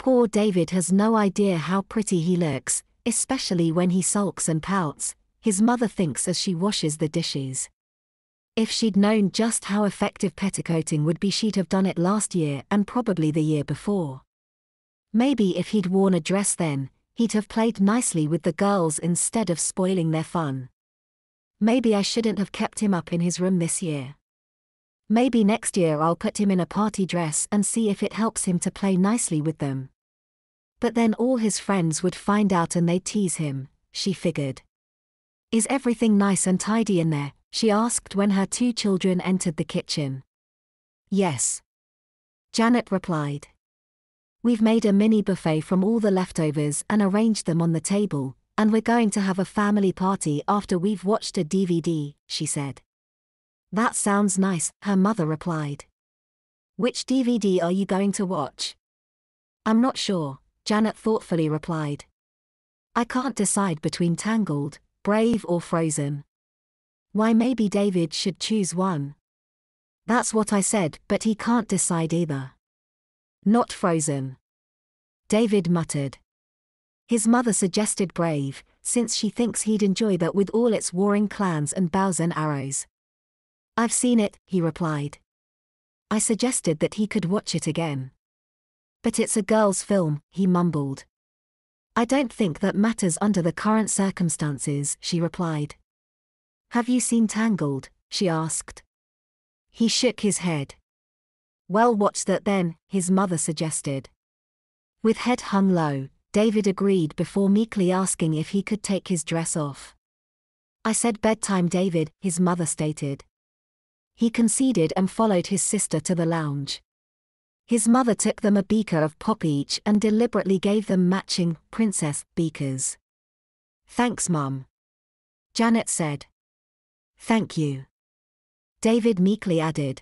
Poor David has no idea how pretty he looks, especially when he sulks and pouts, his mother thinks as she washes the dishes. If she'd known just how effective petticoating would be, she'd have done it last year and probably the year before. Maybe if he'd worn a dress then, he'd have played nicely with the girls instead of spoiling their fun. Maybe I shouldn't have kept him up in his room this year. Maybe next year I'll put him in a party dress and see if it helps him to play nicely with them. But then all his friends would find out and they'd tease him, she figured. Is everything nice and tidy in there? She asked when her 2 children entered the kitchen. Yes, Janet replied. We've made a mini buffet from all the leftovers and arranged them on the table, and we're going to have a family party after we've watched a DVD, she said. That sounds nice, her mother replied. Which DVD are you going to watch? I'm not sure, Janet thoughtfully replied. I can't decide between Tangled, Brave or Frozen. Why, maybe David should choose one. That's what I said, but he can't decide either. Not Frozen, David muttered. His mother suggested Brave, since she thinks he'd enjoy that with all its warring clans and bows and arrows. I've seen it, he replied. I suggested that he could watch it again. But it's a girl's film, he mumbled. I don't think that matters under the current circumstances, she replied. Have you seen Tangled? She asked. He shook his head. Well, watch that then, his mother suggested. With head hung low, David agreed before meekly asking if he could take his dress off. I said bedtime, David, his mother stated. He conceded and followed his sister to the lounge. His mother took them a beaker of pop each and deliberately gave them matching princess beakers. Thanks, Mum, Janet said. Thank you, David meekly added.